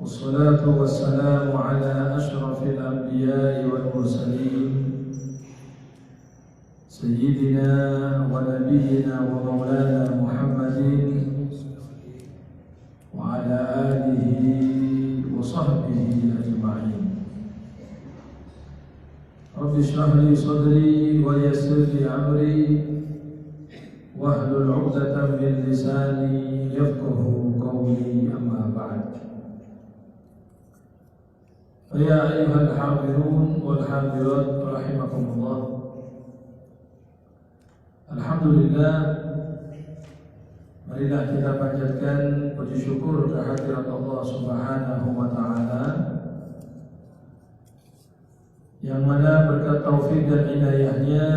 والصلاة والسلام على أشرف الأنبياء والمرسلين سيدنا ونبينا ومولانا محمد وعلى آله وصحبه أجمعين. رب اشرح لي صدري ويسر لي أمري واحلل عقدة من لساني يفقه قولي. أما بعد، فيا أيها الحاضرون والحاضرات رحمكم الله، alhamdulillah, marilah kita panjatkan puji syukur kehadirat Allah Subhanahu wa taala yang mana berkat taufik dan inayahnya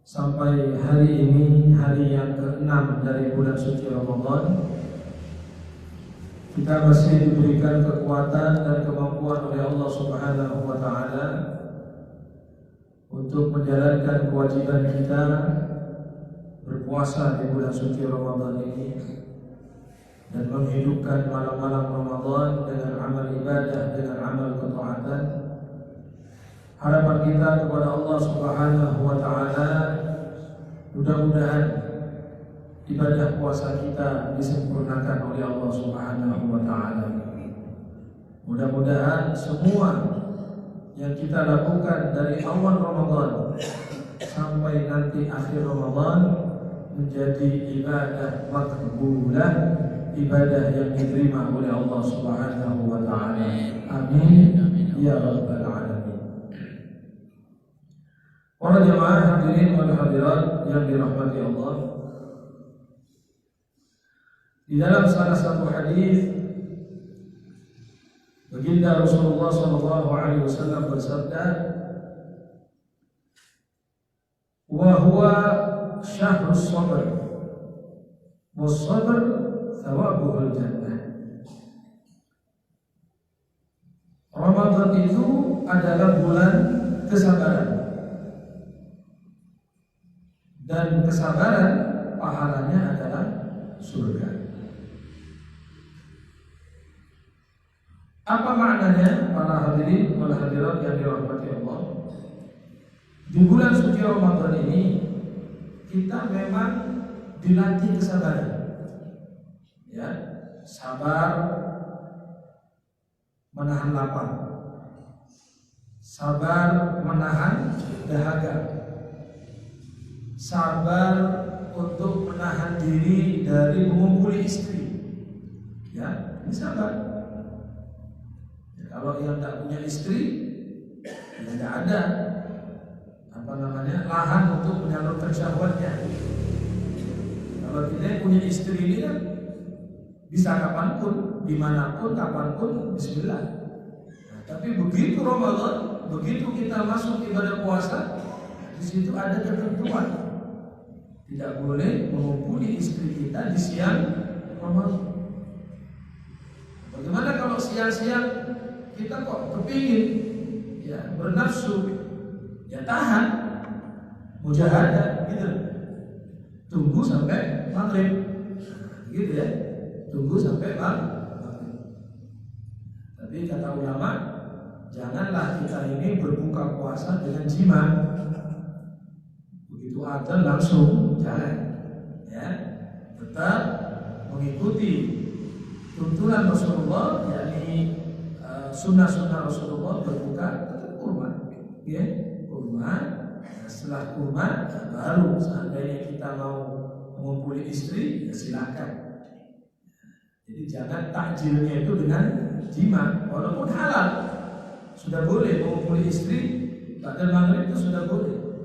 sampai hari ini, hari yang ke-6 dari bulan suci Ramadan, kita masih diberikan kekuatan dan kemampuan oleh Allah Subhanahu wa taala untuk menjalankan kewajiban kita berpuasa di bulan suci Ramadan ini dan menghidupkan malam-malam Ramadan dengan amal ibadah, dengan amal ketaatan. Harapan kita kepada Allah Subhanahu wa taala, mudah-mudahan ibadah puasa kita disempurnakan oleh Allah Subhanahu wa taala. Mudah-mudahan semua yang kita lakukan dari awal Ramadan sampai nanti akhir Ramadan menjadi ibadah makbulah, ibadah yang diterima oleh Allah Subhanahu wa taala. Amin ya rabbal alamin. Para jemaah hadirin wal hadirat yang dirahmati Allah, di dalam salah satu hadis baginda Rasulullah sallallahu alaihi wasallam bersabda, "Wa huwa syahrus sabr, was sabr thawabuhul jannah." Ramadan itu adalah bulan kesabaran, dan kesabaran pahalanya adalah surga. Apa maknanya para hadirin wal hadirat yang dirahmati Allah? Di bulan suci Ramadan ini kita memang dilatih kesabaran. Ya, sabar menahan lapar, sabar menahan dahaga, sabar untuk menahan diri dari mengumpuli istri. Ya, ini sabar. Kalau yang tidak punya istri, ya tidak ada lahan untuk menyalurkan syahwatnya. Kalau kita punya istri ini kan bisa kapanpun, dimanapun, kapanpun, bismillah. Nah, tapi begitu Ramadan, begitu kita masuk ibadah puasa, di situ ada ketentuan. Tidak boleh mengumpuli istri kita di siang Ramadan. Bagaimana kalau siang-siang kita kok kepingin, ya bernafsu, ya tahan, mujahadah gitu. Tunggu sampai maghrib, gitu ya. Tunggu sampai maghrib. Tapi kata ulama, janganlah kita ini berbuka puasa dengan jima. Begitu adzan langsung, jangan. Ya, tetap mengikuti tuntunan Rasulullah, yakni sunnah-sunnah Rasulullah berbuka tetap kurma, ya, kurma. Setelah kurma, baru seandainya kita mau mengumpuli istri, ya silakan. Jadi jangan takjilnya itu dengan jima, walaupun halal, sudah boleh mengumpuli istri pada maghrib itu sudah boleh.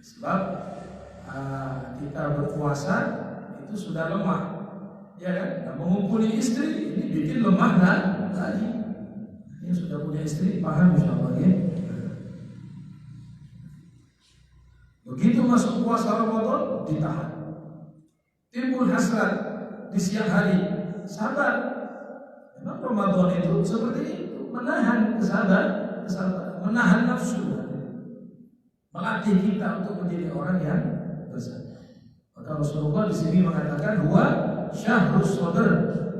Sebab kita berpuasa itu sudah lemah, ya kan? Nah, mengumpuli istri ini bikin lemah lagi. Yang sudah punya istri paham insyaallah ya. Begitu masuk puasa Ramadan ditahan. Timbul hasrat di siang hari, sabar. Memang Ramadan itu seperti itu, menahan kesabaran, menahan nafsu, melatih kita untuk menjadi orang yang bersabar. Maka Rasulullah di sini mengatakan huwa syahrus sabr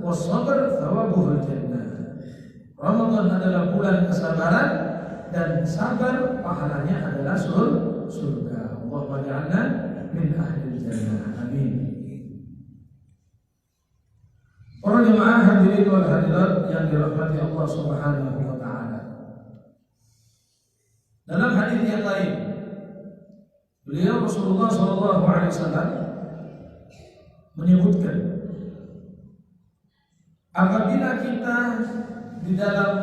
was sabr thawabuhul jannah. Ramadan adalah bulan kesabaran dan sabar pahalanya adalah surga. Allahumma ja'alna min ahlil jannah. Amin. Para jemaah hadirin wal hadirat yang dirahmati Allah Subhanahu wa taala. Dalam hadis yang lain, beliau Rasulullah sallallahu alaihi wasallam menyebutkan apabila kita di dalam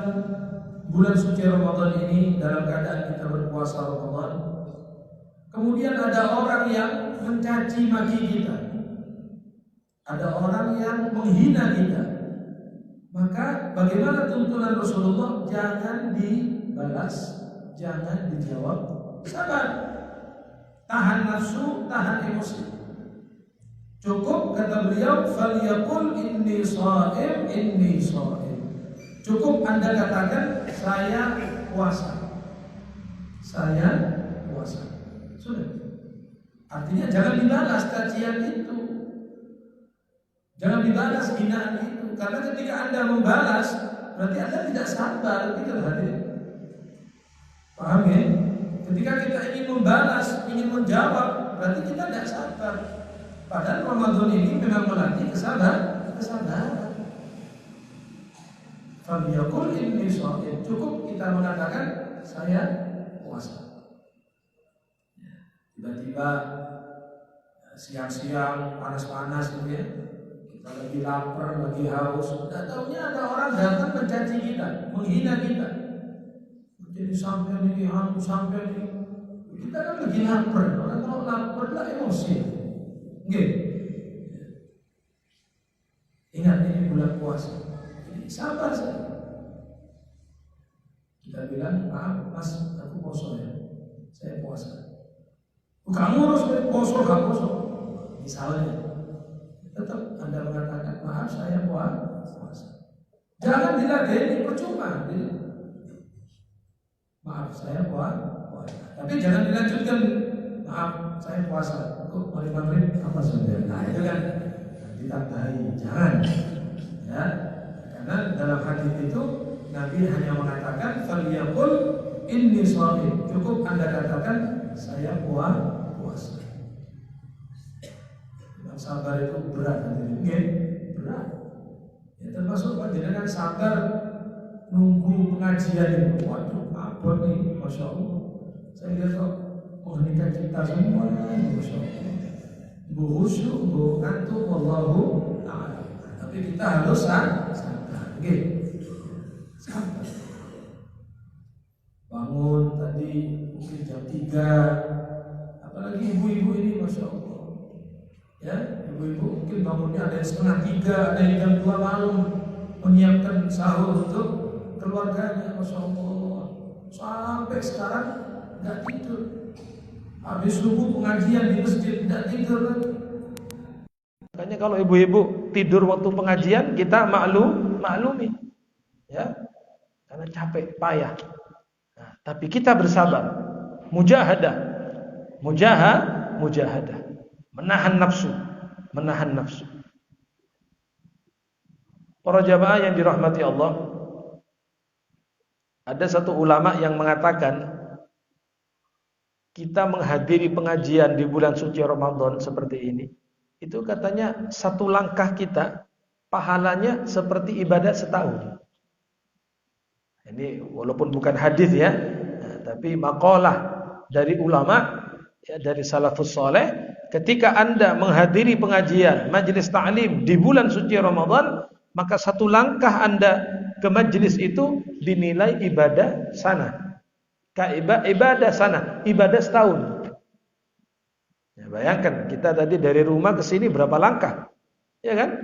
bulan suci Ramadan ini dalam keadaan kita berpuasa Ramadan, kemudian ada orang yang mencaci maki kita, ada orang yang menghina kita, maka bagaimana tuntunan Rasulullah? Jangan dibalas, jangan dijawab, sabar, tahan nafsu, tahan emosi. Cukup kata beliau, falyaqul inni sha'im, inni sha'im. Cukup Anda katakan saya puasa. Saya puasa. Sudah. Artinya jangan dibalas cacian itu. Jangan dibalas hinaan itu. Karena ketika Anda membalas, berarti Anda tidak sabar, gitu hadirin. Paham ya? Ketika kita ingin membalas, ingin menjawab, berarti kita tidak sabar. Padahal Ramadan ini memang melatih kesabaran. Falyaqul inni sha'im. Cukup kita mengatakan saya puasa. Tiba-tiba siang-siang panas-panas gitu ya, kita lagi lapar, lagi haus, tidak tahunya ada orang datang mencaci kita, menghina kita. Jadi sampai ini, sampai ini. Kita kan lagi lapar, orang kalau lapar lah emosi. Nggih. Ingat ini bulan puasa. Jadi sabar saja. Kita bilang, maaf mas, aku poso ya. Saya puasa. Kamu harus poso, kamu poso. Misalnya, tetap Anda mengatakan, maaf saya puasa. Jangan diladeni, percuma. Maaf saya puasa. Tapi jangan dilanjutkan, maaf saya puasa. Kok maghrib apa saja? Nah itu kan ditambahi, jangan. Ya, karena dalam hadis itu Nabi hanya mengatakan falyaqul inni sha'im. Cukup Anda katakan saya puasa. Yang sabar itu berat, berat. Ya termasuk panjenengan sabar nunggu pengajian itu. Waduh, apa nih, masya Allah. Saya lihat kok nikah kita semua, masya Allah. Bu khusyuk, bu ngantuk, wallahu a'lam. Tapi kita harus sabar, sabar. Bangun tadi mungkin jam 3, apalagi ibu-ibu ini, masya Allah. Ya, ibu-ibu mungkin bangunnya ada yang setengah 3, ada yang jam 2 malam menyiapkan sahur untuk keluarganya, masya Allah. Sampai sekarang nggak tidur. Habis subuh pengajian di masjid tidak tidur lagi. Makanya kalau ibu-ibu tidur waktu pengajian kita maklumi, ya, karena capek, payah. Nah, tapi kita bersabar, mujahadah, menahan nafsu. Para jamaah yang dirahmati Allah, ada satu ulama yang mengatakan kita menghadiri pengajian di bulan suci Ramadan seperti ini, itu katanya satu langkah kita pahalanya seperti ibadah setahun. Ini walaupun bukan hadis ya, tapi maqalah dari ulama ya, dari salafus saleh. Ketika Anda menghadiri pengajian majelis ta'lim di bulan suci Ramadan, maka satu langkah Anda ke majelis itu dinilai ibadah sana. Ibadah sana, ibadah setahun. Ya, bayangkan kita tadi dari rumah ke sini berapa langkah, ya kan?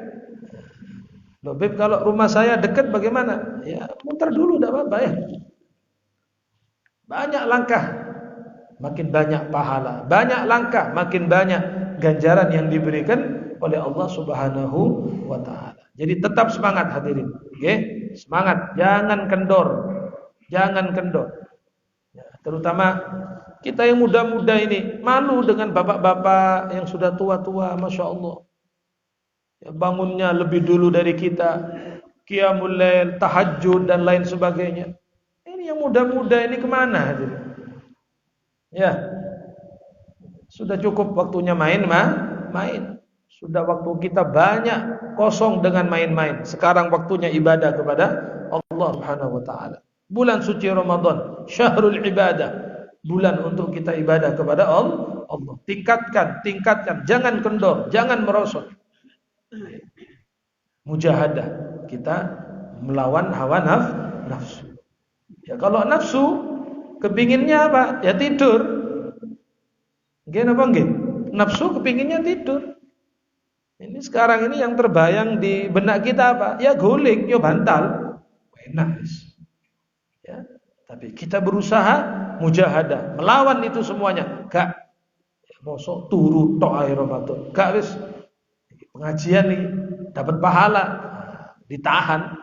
Loh, Beb, kalau rumah saya dekat bagaimana? Ya muter dulu, tidak apa-apa ya. Banyak langkah, makin banyak pahala. Banyak langkah, makin banyak ganjaran yang diberikan oleh Allah Subhanahu wa taala. Jadi tetap semangat hadirin, oke? Semangat, jangan kendor. Ya, terutama Kita yang muda-muda ini malu dengan bapak-bapak yang sudah tua-tua, Masya Allah. Ya, bangunnya lebih dulu dari kita, qiyamul lail, tahajud dan lain sebagainya. Ini yang muda-muda ini kemana? Ya, sudah cukup waktunya main. Sudah waktu kita banyak kosong dengan main-main. Sekarang waktunya ibadah kepada Allah Subhanahu wa taala. Bulan suci Ramadan, syahrul ibadah. Bulan untuk kita ibadah kepada Allah. Tingkatkan, jangan kendor, jangan merosot. Mujahadah, kita melawan hawa nafsu. Ya, kalau nafsu kepinginnya apa? Ya tidur. Nggih apa nggih? Nafsu kepinginnya tidur. Ini sekarang ini yang terbayang di benak kita apa? Ya guling, ya bantal. Enak. Ya, tapi kita berusaha mujahadah, melawan itu semuanya. Gak mosok turu tok ae Ramadan. Gak wis pengajian nih dapat pahala, ditahan.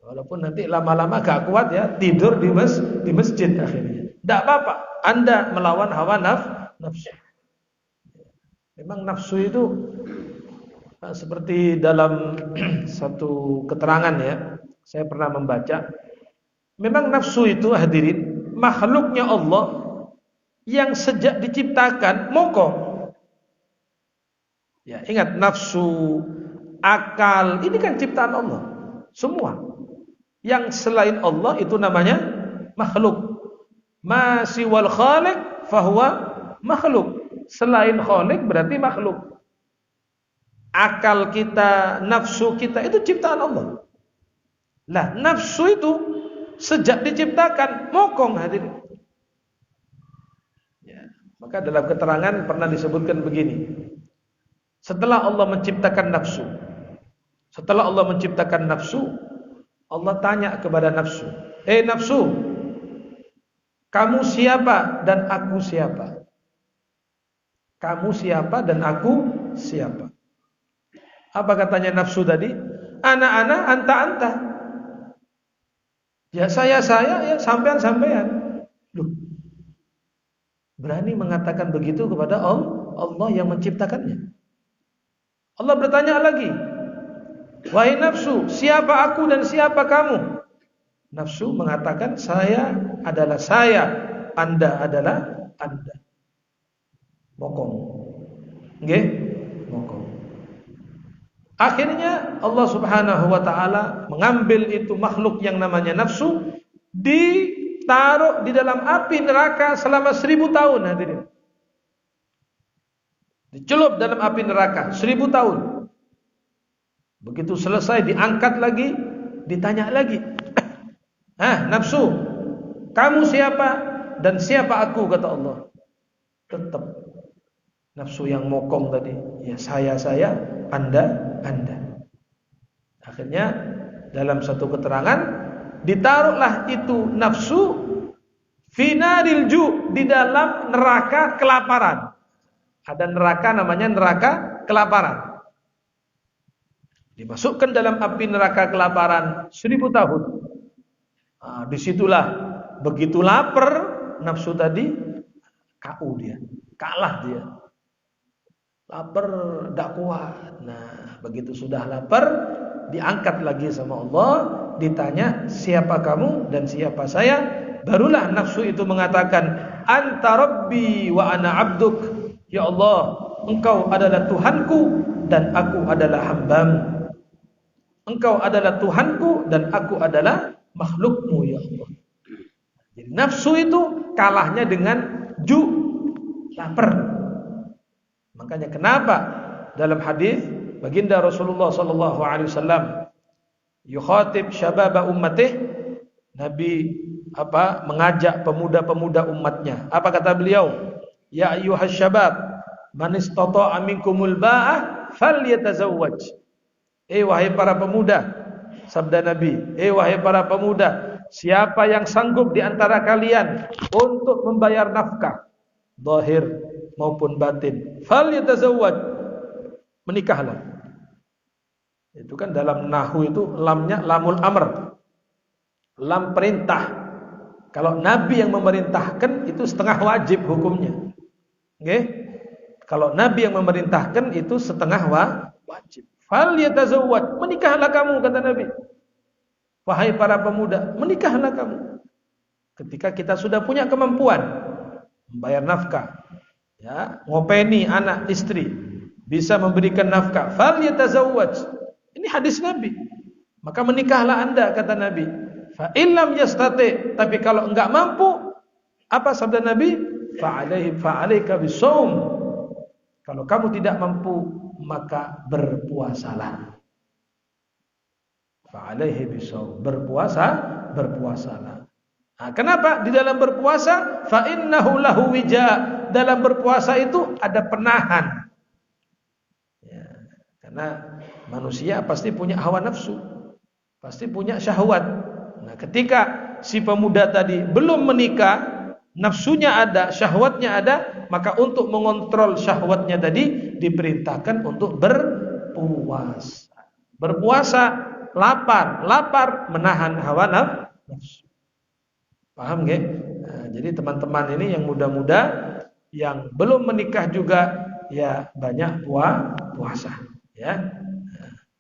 Walaupun nanti lama-lama gak kuat ya, tidur di masjid akhirnya. Tidak apa-apa, Anda melawan hawa nafsu. Memang nafsu itu seperti dalam satu keterangan ya, saya pernah membaca. Memang nafsu itu hadirin makhluknya Allah yang sejak diciptakan mokong. Ya, ingat nafsu, akal, ini kan ciptaan Allah. Semua yang selain Allah itu namanya makhluk. Ma siwal khaliq fahuwa makhluk. Selain khaliq berarti makhluk. Akal kita, nafsu kita itu ciptaan Allah. Lah, nafsu itu sejak diciptakan mokong hadirin. Ya, maka dalam keterangan pernah disebutkan begini. Setelah Allah menciptakan nafsu, Allah tanya kepada nafsu, nafsu, kamu siapa dan aku siapa? Kamu siapa dan aku siapa? Apa katanya nafsu tadi? Ana, anta. Ya saya, ya sampean. Loh, berani mengatakan begitu kepada Allah yang menciptakannya. Allah bertanya lagi, wahai nafsu, siapa aku dan siapa kamu? Nafsu mengatakan, saya adalah saya, Anda adalah Anda. Mokong. Nggih? Mokong. Akhirnya Allah Subhanahu wa taala mengambil itu makhluk yang namanya nafsu, ditaruh di dalam api neraka selama 1000 tahun hadirin. Dicelup dalam api neraka 1000 tahun. Begitu selesai diangkat lagi, ditanya lagi. Nafsu, kamu siapa dan siapa aku, kata Allah. Tetap nafsu yang mokong tadi. Ya saya, Anda. Akhirnya dalam satu keterangan ditaruhlah itu nafsu finaril ju, di dalam neraka kelaparan. Ada neraka namanya neraka kelaparan. Dimasukkan dalam api neraka kelaparan 1000 tahun. Disitulah begitu lapar nafsu tadi, kalah dia. Lapar, tidak kuat. Nah, begitu sudah lapar, diangkat lagi sama Allah, ditanya siapa kamu dan siapa saya. Barulah nafsu itu mengatakan, anta rabbi wa ana abduk. Ya Allah, engkau adalah Tuhanku dan aku adalah hambamu. Engkau adalah Tuhanku dan aku adalah makhlukmu, ya Allah. Jadi nafsu itu kalahnya dengan lapar. Makanya kenapa dalam hadis baginda Rasulullah sallallahu alaihi wasallam yukhatib syababa ummatih, Nabi mengajak pemuda-pemuda umatnya. Apa kata beliau? Ya ayyuhas syabab, man istata'a minkumul ba'ah falyatazawwaj. Wahai para pemuda, sabda Nabi, wahai para pemuda, siapa yang sanggup di antara kalian untuk membayar nafkah zahir maupun batin, falyatazawwaj, menikahlah. Itu kan dalam nahwu itu lamnya lamul amr, lam perintah. Kalau Nabi yang memerintahkan itu setengah wajib hukumnya. Oke? Kalau Nabi yang memerintahkan itu setengah wajib. Fal yatazawwaj, menikahlah kamu kata Nabi. Wahai para pemuda, menikahlah kamu. Ketika kita sudah punya kemampuan membayar nafkah, ya, ngopeni anak istri, bisa memberikan nafkah, fal yatazawwaj. Ini hadis Nabi. Maka menikahlah Anda kata Nabi. Fa illam yastati, tapi kalau enggak mampu, apa sabda Nabi? Fa'alaika bisawm. Kalau kamu tidak mampu, maka berpuasalah. Fa'alaihi bisawm. Berpuasalah. Nah, kenapa? Di dalam berpuasa, fa innahu lahu wija. Dalam berpuasa itu ada penahan. Ya, karena manusia pasti punya hawa nafsu, pasti punya syahwat. Nah, ketika si pemuda tadi belum menikah, nafsunya ada, syahwatnya ada, maka untuk mengontrol syahwatnya tadi diperintahkan untuk berpuasa. Berpuasa, lapar menahan hawa nafsu. Paham nggih? Nah, jadi teman-teman ini yang muda-muda yang belum menikah juga ya banyak puasa, ya.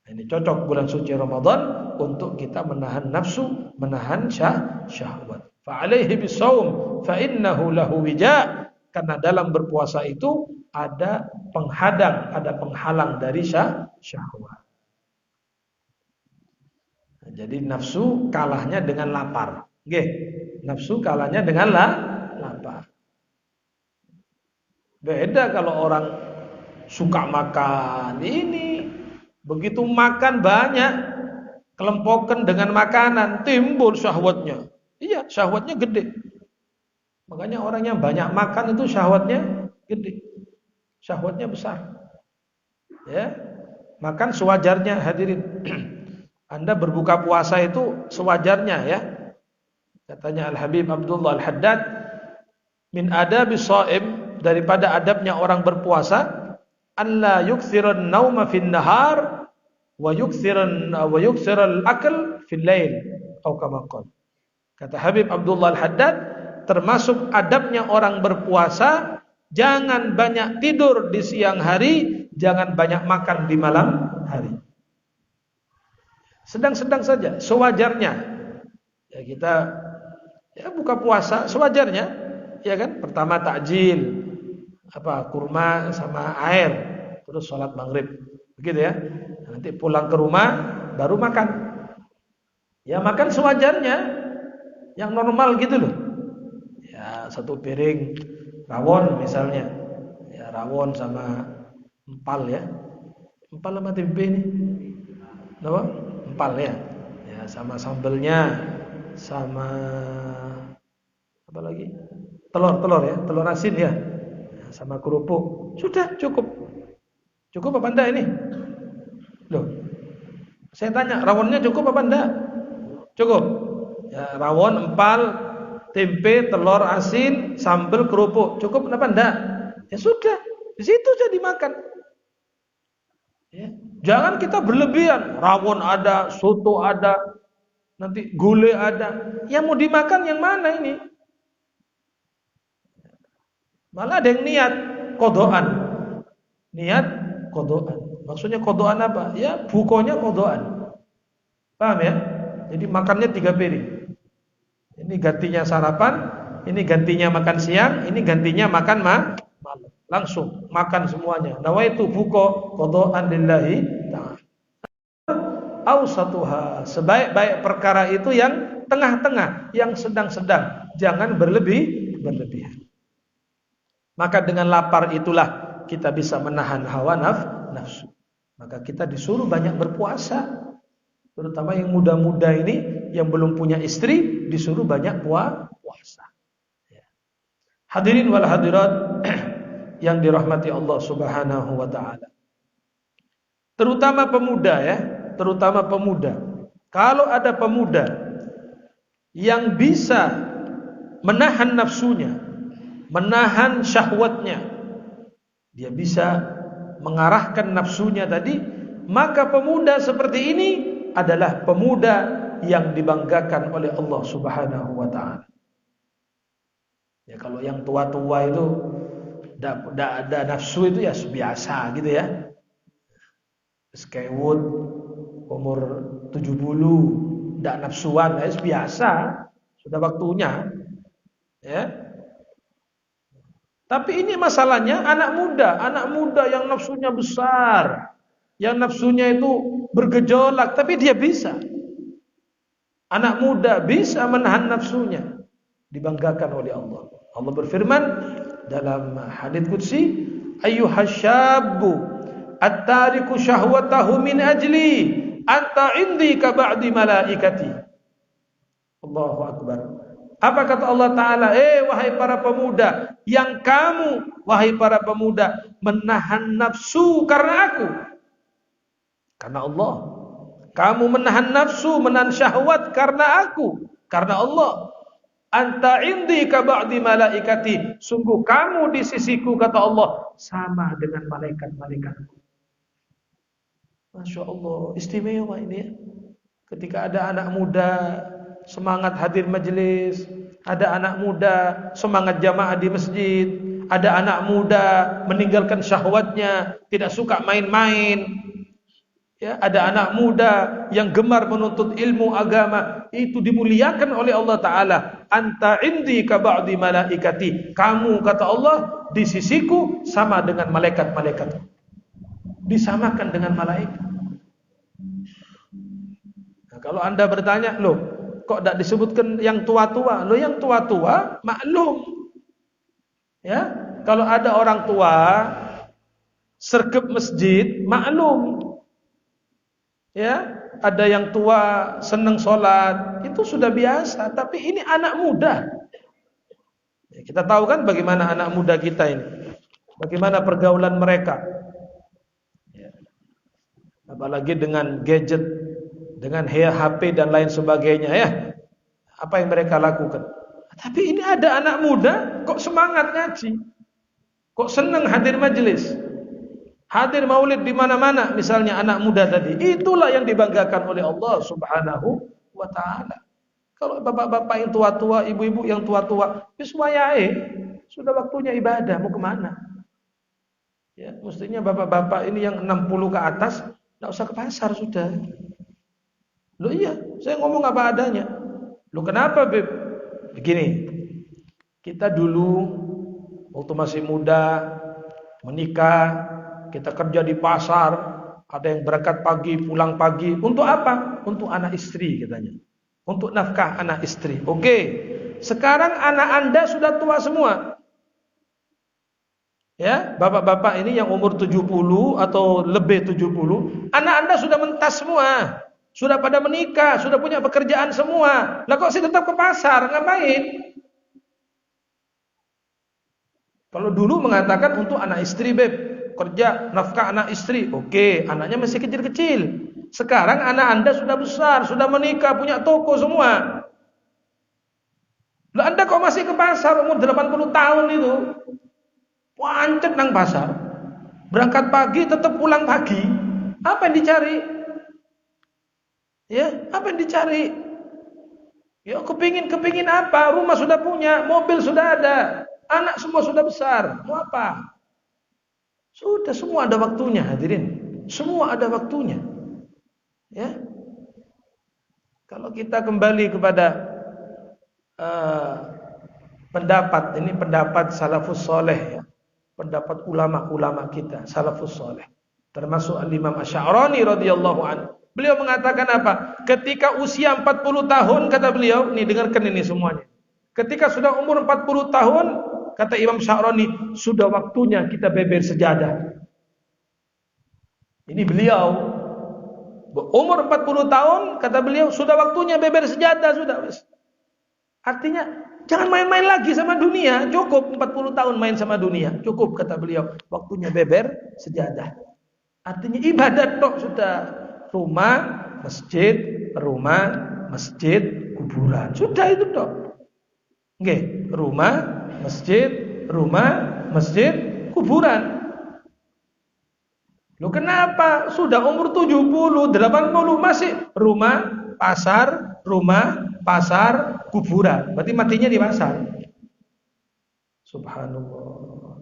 Nah, ini cocok bulan suci Ramadan untuk kita menahan nafsu, menahan syahwat. Fa'alaihi bisawm fa innahu lahu wija. Karena dalam berpuasa itu ada penghadang, ada penghalang dari syahwat. Nah, jadi nafsu kalahnya dengan lapar. Nggih, nafsu kalahnya dengan lapar. Beda kalau orang suka makan, ini begitu makan banyak, kelempokan dengan makanan, timbul syahwatnya. Iya, syahwatnya gede. Makanya orang yang banyak makan itu syahwatnya gede. Syahwatnya besar. Ya. Makan sewajarnya, hadirin. Anda berbuka puasa itu sewajarnya, ya. Katanya Al-Habib Abdullah Al-Haddad, min adabis shaim, daripada adabnya orang berpuasa, alla yukthiran nauma fin nahar wa yukthiral akl fil lail atau kama qala. Kata Habib Abdullah Al-Haddad, termasuk adabnya orang berpuasa, jangan banyak tidur di siang hari, jangan banyak makan di malam hari. Sedang-sedang saja, sewajarnya. Ya, kita ya buka puasa sewajarnya, ya kan? Pertama takjil, kurma sama air, terus sholat maghrib, begitu ya. Nanti pulang ke rumah baru makan. Ya makan sewajarnya, yang normal gitu loh. Ya satu piring rawon misalnya, ya rawon sama empal ya, empal sama tempe ini, apa? Empal ya, ya sama sambelnya, sama apa lagi? Telur ya, telur asin ya, sama kerupuk. Sudah cukup apa enggak ini? Loh, saya tanya rawonnya cukup apa enggak? Cukup. Ya, rawon, empal, tempe, telur asin, sambal, kerupuk. Cukup apa enggak? Ya sudah, di situ jadi makan. Ya. Jangan kita berlebihan. Rawon ada, soto ada, nanti gulai ada. Yang mau dimakan yang mana ini? Malah ada yang niat kodoan. Niat kodoan. Maksudnya kodoan apa? Ya bukonya kodoan. Paham ya? Jadi makannya 3 piring. Ini gantinya sarapan, ini gantinya makan siang, ini gantinya makan malam. Langsung makan semuanya. Nawaitu buko qada'an lillahi ta'ala. Ausatuha, sebaik-baik perkara itu yang tengah-tengah, yang sedang-sedang, jangan berlebihan. Maka dengan lapar itulah kita bisa menahan hawa nafsu. Maka kita disuruh banyak berpuasa. Terutama yang muda-muda ini yang belum punya istri disuruh banyak puasa. Hadirin wal hadirat yang dirahmati Allah Subhanahu wa taala. Terutama pemuda ya, terutama pemuda. Kalau ada pemuda yang bisa menahan nafsunya, menahan syahwatnya, dia bisa mengarahkan nafsunya tadi, maka pemuda seperti ini adalah pemuda yang dibanggakan oleh Allah Subhanahu wa taala. Ya kalau yang tua-tua itu tidak ada nafsu itu ya biasa gitu ya. Skewut umur 70 tidak nafsuan ya biasa, sudah waktunya ya. Tapi ini masalahnya anak muda yang nafsunya besar, yang nafsunya itu bergejolak, tapi dia bisa. Anak muda bisa menahan nafsunya, dibanggakan oleh Allah. Allah berfirman dalam hadits qudsi, ayyuhasyabbu at-tariku syahwatahu min ajli anta indi ka ba'di malaikati. Allahu akbar. Apa kata Allah Ta'ala? Wahai para pemuda, yang kamu, wahai para pemuda, menahan nafsu karena aku, karena Allah. Kamu menahan nafsu, menahan syahwat karena aku, karena Allah. Anta indi ka ba'di malaikati. Sungguh kamu di sisiku, kata Allah, sama dengan malaikat-malaikatku. Masya Allah, istimewa ini ya. Ketika ada anak muda semangat hadir majelis, ada anak muda semangat jamaah di masjid, ada anak muda meninggalkan syahwatnya, tidak suka main-main. Ya, ada anak muda yang gemar menuntut ilmu agama, itu dimuliakan oleh Allah Ta'ala. Anta indi ka ba'di malaikati. Kamu, kata Allah, di sisiku sama dengan malaikat-malaikat. Disamakan dengan malaikat. Nah, kalau anda bertanya, loh, kok tidak disebutkan yang tua-tua? Loh, yang tua-tua maklum. Ya, kalau ada orang tua sergap masjid, maklum. Ya, ada yang tua senang sholat, itu sudah biasa. Tapi ini anak muda. Ya, kita tahu kan bagaimana anak muda kita ini, bagaimana pergaulan mereka. Ya. Apalagi dengan gadget, dengan HP dan lain sebagainya ya. Apa yang mereka lakukan? Tapi ini ada anak muda kok semangat ngaji, kok senang hadir majelis, hadir maulid di mana-mana, misalnya anak muda tadi. Itulah yang dibanggakan oleh Allah Subhanahu wa Ta'ala. Kalau bapak-bapak yang tua-tua, ibu-ibu yang tua-tua, sudah waktunya ibadah, mau kemana? Ya, mestinya bapak-bapak ini yang 60 ke atas tidak usah ke pasar sudah. Loh iya, saya ngomong apa adanya. Loh kenapa, Beb? Begini, kita dulu waktu masih muda menikah, kita kerja di pasar, ada yang berangkat pagi, pulang pagi. Untuk apa? Untuk anak istri katanya. Untuk nafkah anak istri. Oke. Sekarang anak Anda sudah tua semua. Ya, bapak-bapak ini yang umur 70 atau lebih 70, anak Anda sudah mentas semua. Sudah pada menikah, sudah punya pekerjaan semua. Lah kok sih tetap ke pasar? Ngapain? Kalau dulu mengatakan untuk anak istri, Beb, kerja nafkah anak istri. Oke, anaknya masih kecil-kecil. Sekarang anak Anda sudah besar, sudah menikah, punya toko semua. Lah Anda kok masih ke pasar umur 80 tahun itu? Pancet nang pasar. Berangkat pagi tetap pulang pagi. Apa yang dicari? Ya, apa yang dicari? Ya, kepingin apa? Rumah sudah punya, mobil sudah ada, anak semua sudah besar. Mau apa? Sudah, semua ada waktunya, hadirin. Semua ada waktunya. Ya. Kalau kita kembali kepada pendapat, ini pendapat salafus soleh ya. Pendapat ulama-ulama kita, salafus soleh. Termasuk Al-Imam Asy'arani radhiyallahu anhu. Beliau mengatakan apa? Ketika usia 40 tahun, kata beliau, nih dengarkan ini semuanya. Ketika sudah umur 40 tahun, kata Imam Sya'rani, sudah waktunya kita beber sejadah. Ini beliau umur 40 tahun, kata beliau, sudah waktunya beber sejadah sudah. Artinya jangan main-main lagi sama dunia. Cukup 40 tahun main sama dunia. Cukup, kata beliau, waktunya beber sejadah. Artinya ibadat tok sudah. Rumah, masjid, kuburan. Sudah itu tok. Oke, rumah, masjid, kuburan. Loh kenapa? Sudah umur 70, 80 masih rumah, pasar, kuburan. Berarti matinya di pasar. Subhanallah.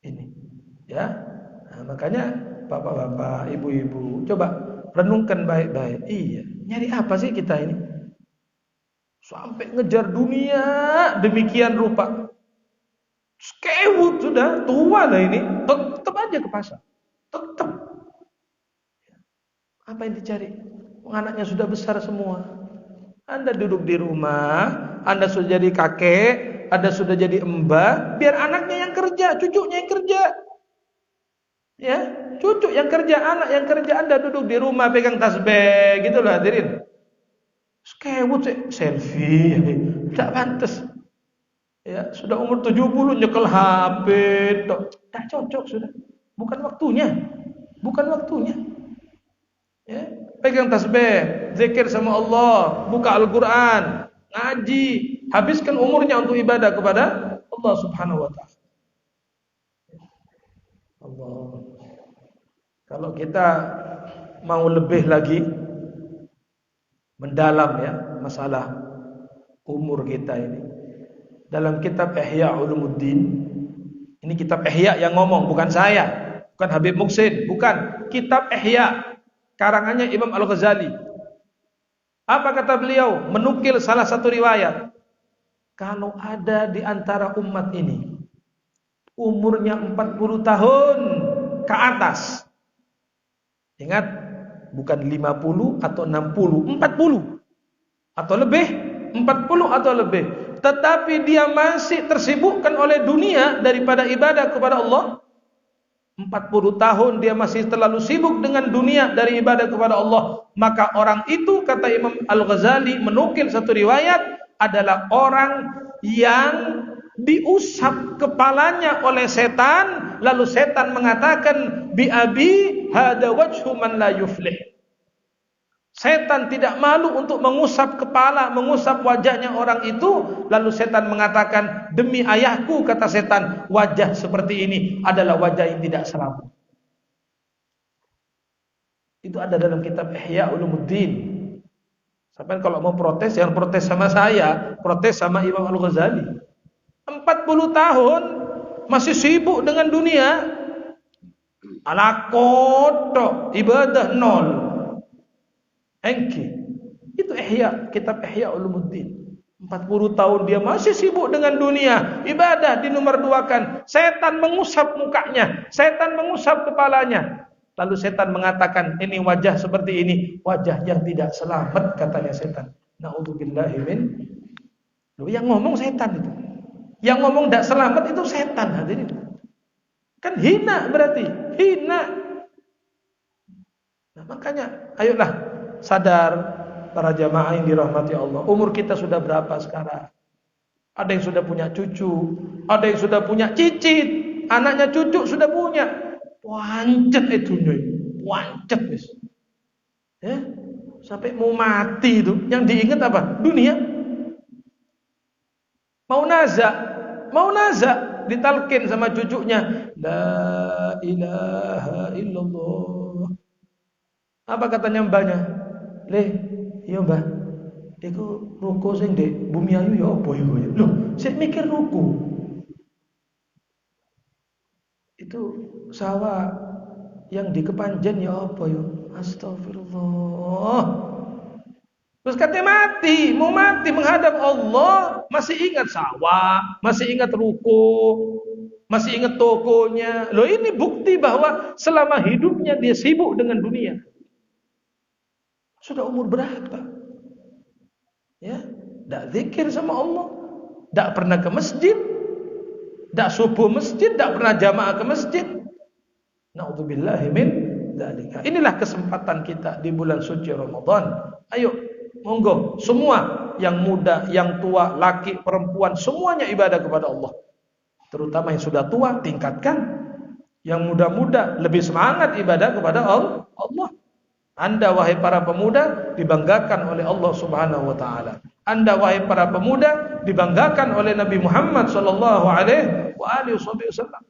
Ini, ya. Nah, makanya bapak-bapak, ibu-ibu, coba renungkan baik-baik. Iya, nyari apa sih kita ini? Sampai ngejar dunia demikian rupa. Skewut sudah tua lah ini, tetap aja ke pasar. Tetap. Apa yang dicari? Anaknya sudah besar semua. Anda duduk di rumah, Anda sudah jadi kakek, Anda sudah jadi mbah, biar anaknya yang kerja, cucunya yang kerja. Ya, cucu yang kerja, anak yang kerja, Anda duduk di rumah pegang tasbih, gitu loh hadirin. Skewut selfie, tidak pantas. Ya, sudah umur 70 nyekel HP, tak cocok sudah. Bukan waktunya. Bukan waktunya. Ya, pegang tasbih, zikir sama Allah, buka Al-Qur'an, ngaji, habiskan umurnya untuk ibadah kepada Allah Subhanahu wa taala. Allah. Kalau kita mau lebih lagi mendalam ya masalah umur kita ini, dalam kitab Ihya Ulumuddin, ini kitab Ihya yang ngomong, bukan saya, bukan Habib Muksin, bukan, kitab Ihya karangannya Imam Al-Ghazali. Apa kata beliau? Menukil salah satu riwayat. Kalau ada di antara umat ini umurnya 40 tahun ke atas. Ingat, bukan 50 atau 60, 40 atau lebih, 40 atau lebih. Tetapi dia masih tersibukkan oleh dunia daripada ibadah kepada Allah. 40 tahun dia masih terlalu sibuk dengan dunia dari ibadah kepada Allah, maka orang itu, kata Imam Al-Ghazali menukil satu riwayat, adalah orang yang diusap kepalanya oleh setan, lalu setan mengatakan, bi abi hada wajhu man la yuflih. Setan tidak malu untuk mengusap kepala, mengusap wajahnya orang itu. Lalu setan mengatakan, demi ayahku, kata setan, wajah seperti ini adalah wajah yang tidak selamat. Itu ada dalam kitab Ihya Ulumuddin. Sampai kalau mau protes, jangan protes sama saya, protes sama Imam Al-Ghazali. 40 tahun masih sibuk dengan dunia, ala kotok, ibadah nol. Engki. Itu Ihya, kitab Ihya Ulumuddin. 40 tahun dia masih sibuk dengan dunia, ibadah dinomor duakan. Setan mengusap mukanya, setan mengusap kepalanya. Lalu setan mengatakan, ini wajah seperti ini, wajah yang tidak selamat, katanya setan. Na'udzubillahi min. Loh, yang ngomong setan itu. Yang ngomong tidak selamat itu setan, hadirin. Kan hina berarti, hina. Nah, makanya ayolah sadar para jamaah yang dirahmati Allah. Umur kita sudah berapa sekarang? Ada yang sudah punya cucu, ada yang sudah punya cicit, anaknya cucu sudah punya. Wancet itu nyoy, wancet wis. Ya, sampai mau mati itu, yang diingat apa? Dunia. Mau nazak, ditalkin sama cucunya, la ilaha illallah. Apa katanya mbahnya? Le, iya mbah, iku ruko sing ndek Bumi Ayu ya apa iku ya? Loh, sik mikir ruko. Itu sawah yang di Kepanjen ya apa ya? Astagfirullah. Terus katanya mati, mau mati menghadap Allah, masih ingat sawah, masih ingat ruko, masih ingat tokonya. Loh, ini bukti bahwa selama hidupnya dia sibuk dengan dunia. Sudah umur berapa? Ya, tidak zikir sama Allah, tidak pernah ke masjid, tidak subuh masjid, tidak pernah jamaah ke masjid. Na'udzubillahi min dzalika. Inilah kesempatan kita di bulan suci Ramadan. Ayo, monggo semua, yang muda, yang tua, laki, perempuan, semuanya ibadah kepada Allah. Terutama yang sudah tua, tingkatkan. Yang muda-muda lebih semangat ibadah kepada Allah. Anda wahai para pemuda dibanggakan oleh Allah Subhanahu wa taala. Anda wahai para pemuda dibanggakan oleh Nabi Muhammad sallallahu alaihi wasallam.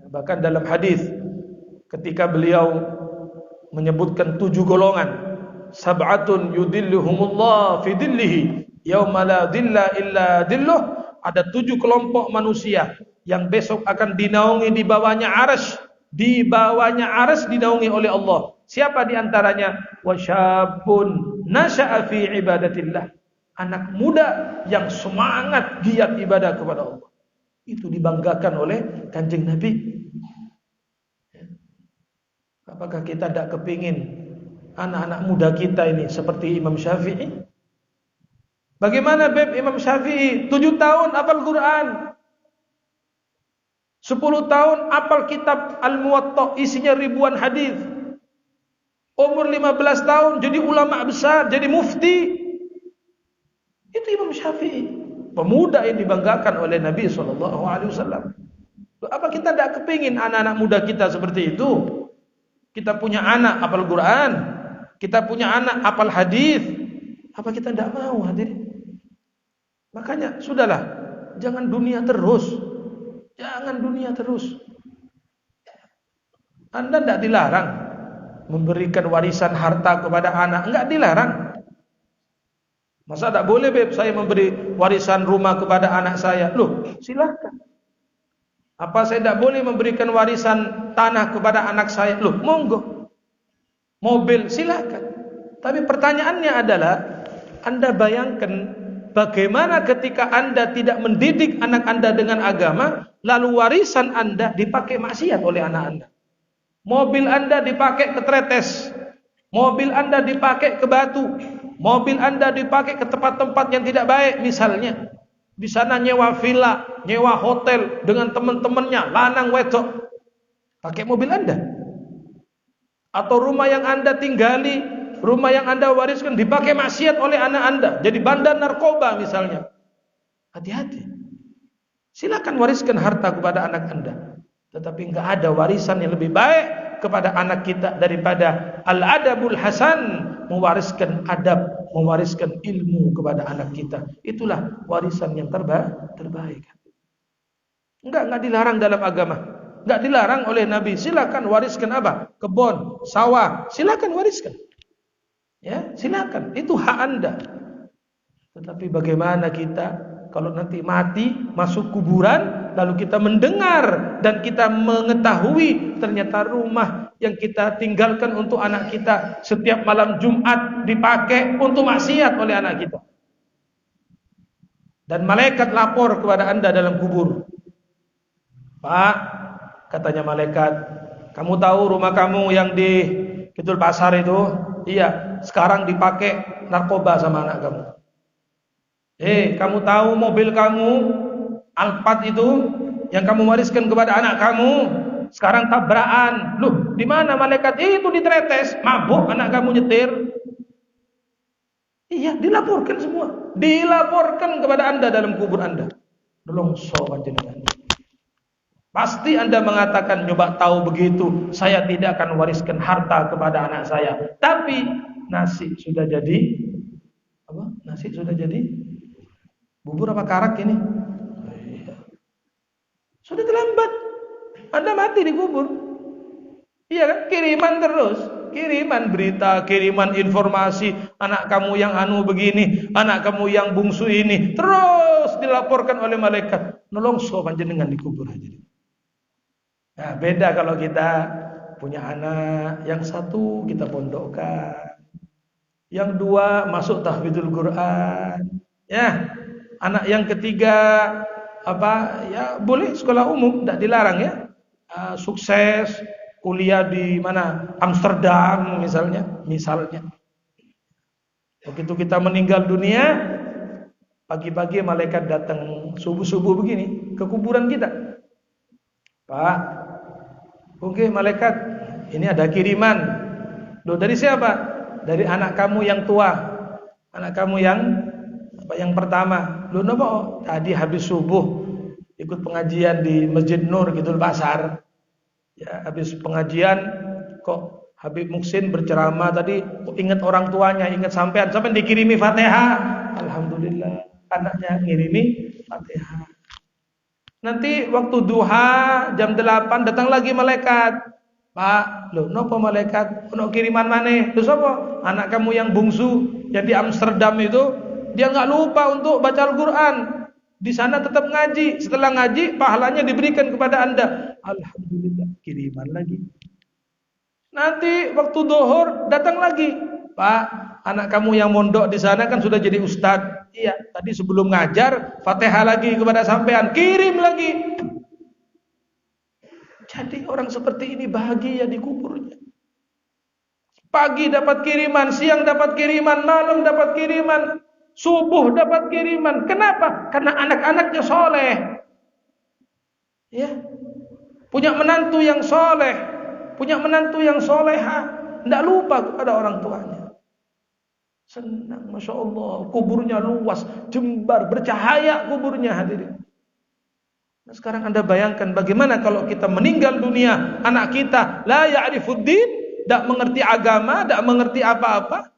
Bahkan dalam hadis ketika beliau menyebutkan 7 golongan, sab'atun yudilluhumullah fi dhillihi yauma la dhilla illa dhilluh, Ada 7 kelompok manusia yang besok akan dinaungi di bawahnya arsy, di bawahnya arsy dinaungi oleh Allah. Siapa di antaranya? Wasyabun nasha'a fi ibadatillah. Anak muda yang semangat giat ibadah kepada Allah. Itu dibanggakan oleh Kanjeng Nabi. Apakah kita tidak kepingin anak-anak muda kita ini seperti Imam Syafi'i? Bagaimana Imam Syafi'i 7 tahun hafal Quran, 10 tahun hafal kitab Al-Muwatta isinya ribuan hadis. Umur 15 tahun jadi ulama besar, jadi mufti. Itu Imam Syafi'i, pemuda yang dibanggakan oleh Nabi SAW. Apa kita tidak kepingin anak-anak muda kita seperti itu? Kita punya anak hafal Quran, kita punya anak hafal hadis. Apa kita tidak mau hadirin? Makanya sudahlah, jangan dunia terus. Jangan dunia terus. Anda tidak dilarang memberikan warisan harta kepada anak, enggak dilarang. Masa tidak boleh saya memberi warisan rumah kepada anak saya? Loh, silakan. Apa saya tidak boleh memberikan warisan tanah kepada anak saya? Loh, monggo. Mobil, silakan. Tapi pertanyaannya adalah, Anda bayangkan bagaimana ketika Anda tidak mendidik anak Anda dengan agama, lalu warisan Anda dipakai maksiat oleh anak Anda. Mobil Anda dipakai ke tretes, mobil Anda dipakai ke batu, mobil Anda dipakai ke tempat-tempat yang tidak baik. Misalnya di sana nyewa villa, nyewa hotel dengan teman-temannya, lanang wedok, pakai mobil Anda. Atau rumah yang Anda tinggali, rumah yang Anda wariskan dipakai maksiat oleh anak Anda, jadi bandar narkoba misalnya. Hati-hati. Silakan wariskan harta kepada anak Anda, tetapi enggak ada warisan yang lebih baik kepada anak kita daripada al-adabul hasan, mewariskan adab, mewariskan ilmu kepada anak kita. Itulah warisan yang terbaik. Enggak dilarang dalam agama. Enggak dilarang oleh Nabi. Silakan wariskan apa? Kebun, sawah, silakan wariskan. Ya, silakan. Itu hak Anda. Tetapi bagaimana kita kalau nanti mati, masuk kuburan, lalu kita mendengar dan kita mengetahui ternyata rumah yang kita tinggalkan untuk anak kita setiap malam Jumat dipakai untuk maksiat oleh anak kita. Dan malaikat lapor kepada Anda dalam kubur. Pak, katanya malaikat, kamu tahu rumah kamu yang di Kidul Pasar itu? Iya, sekarang dipakai narkoba sama anak kamu. Kamu tahu mobil kamu Alphard itu yang kamu wariskan kepada anak kamu sekarang tabrakan. Loh, di mana malaikat? Itu di tretes, mabuk anak kamu nyetir. Iya, dilaporkan semua. Dilaporkan kepada Anda dalam kubur Anda. Nelongso panjenengan. Pasti Anda mengatakan, nyoba tahu begitu, saya tidak akan wariskan harta kepada anak saya. Tapi nasi sudah jadi apa? Nasi sudah jadi bubur apa karak ini? Sudah terlambat. Anda mati di kubur. Iya kan? Kiriman terus, kiriman berita, kiriman informasi, anak kamu yang anu begini, anak kamu yang bungsu ini, terus dilaporkan oleh malaikat. Nelongso panjenengan di kubur aja. Nah, beda kalau kita punya anak, yang satu kita pondokkan, yang dua masuk tahfidzul Quran, ya. Anak yang ketiga apa ya boleh sekolah umum, tidak dilarang ya. Sukses kuliah di mana? Amsterdam misalnya. Begitu kita meninggal dunia, pagi-pagi malaikat datang subuh-subuh begini ke kuburan kita. Pak, oke malaikat, ini ada kiriman. Loh, dari siapa? Dari anak kamu yang tua. Anak kamu yang pertama. Loh, napa? Tadi habis subuh ikut pengajian di Masjid Nur Kidul Pasar. Ya, habis pengajian kok Habib Muksin berceramah tadi, kok ingat orang tuanya, ingat sampean dikirimi Fatihah. Alhamdulillah, anaknya ngirimi Fatihah. Nanti waktu duha jam 8 datang lagi malaikat. Pak, loh napa malaikat? Ono kiriman maneh. Lho sapa? Anak kamu yang bungsu yang di Amsterdam itu, dia enggak lupa untuk baca Al-Qur'an. Di sana tetap ngaji. Setelah ngaji, pahalanya diberikan kepada Anda. Alhamdulillah, kiriman lagi. Nanti waktu zuhur datang lagi. Pak, anak kamu yang mondok di sana kan sudah jadi ustadz. Iya, tadi sebelum ngajar, Fatihah lagi kepada sampean, kirim lagi. Jadi orang seperti ini bahagia di kuburnya. Pagi dapat kiriman, siang dapat kiriman, malam dapat kiriman, subuh dapat kiriman. Kenapa? Karena anak-anaknya soleh. Ya, punya menantu yang soleh, punya menantu yang soleha, tidak lupa kepada orang tuanya. Senang, masya Allah, kuburnya luas, jembar, bercahaya kuburnya hadirin. Nah, sekarang Anda bayangkan bagaimana kalau kita meninggal dunia, anak kita la ya'rifuddin, tidak mengerti agama, tidak mengerti apa-apa.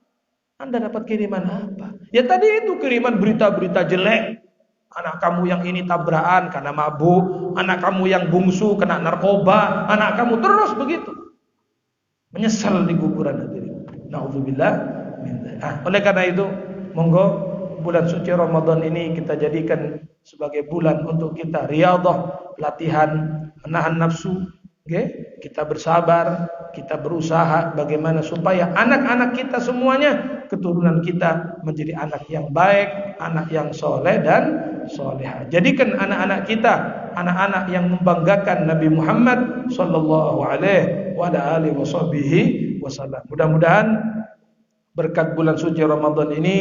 Anda dapat kiriman apa? Ya tadi itu kiriman berita-berita jelek. Anak kamu yang ini tabrakan karena mabuk, anak kamu yang bungsu kena narkoba, anak kamu terus begitu. Menyesal di kuburan hadirin. Nauzubillah min dzalik. Oleh karena itu, monggo bulan suci Ramadan ini kita jadikan sebagai bulan untuk kita riyadhah, latihan menahan nafsu, okay? Kita bersabar, kita berusaha bagaimana supaya anak-anak kita semuanya, keturunan kita menjadi anak yang baik, anak yang soleh dan solehah. Jadikan anak-anak kita anak-anak yang membanggakan Nabi Muhammad sallallahu alaihi wasallam. Mudah-mudahan berkat bulan suci Ramadan ini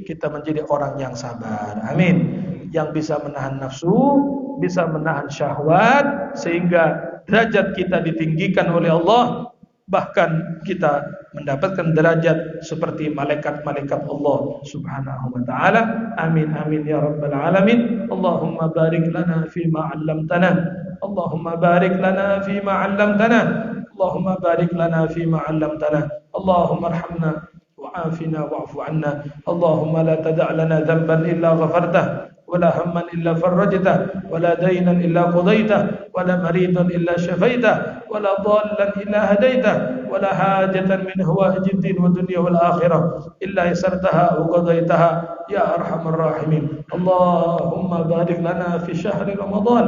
kita menjadi orang yang sabar. Amin. Yang bisa menahan nafsu, bisa menahan syahwat, sehingga derajat kita ditinggikan oleh Allah, bahkan kita mendapatkan derajat seperti malaikat-malaikat Allah Subhanahu wa taala. Amin amin ya rabbal alamin. Allahumma barik lana fima 'allamtana. Allahumma barik lana fima 'allamtana. Allahumma barik lana fima 'allamtana. Allahumma arhamna wa'afina wa'fu 'anna. Allahumma la tada' lana dhanban illa ghafartah, ولا هما إلا فرجته, ولا دينا إلا قضيته, ولا مريضا إلا شفيته, ولا ضالا إلا هديته, ولا حاجة من هوائج الدين والدنيا والآخرة إلا يسرتها وقضيتها يا أرحم الراحمين. اللهم بارك لنا في شهر رمضان.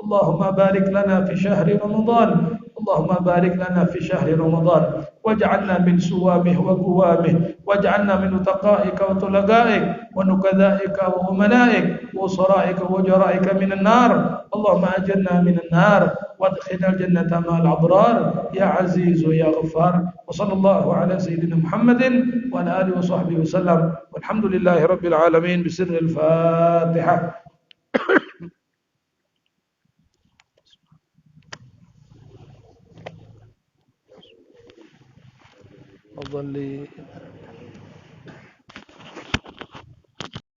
اللهم بارك لنا في شهر رمضان. اللهم بارك لنا في شهر رمضان واجعلنا من سوامه وقوامه واجعلنا من تقائك وطلقائك ونكذائك وأمنائك وصرائك وجرائك من النار. اللهم أجرنا من النار وادخلنا الجنة مع الأبرار يا عزيز يا غفار. وصلى الله على سيدنا محمد وعلى آله وصحبه وسلم والحمد لله رب العالمين بسر الفاتحة. أضلي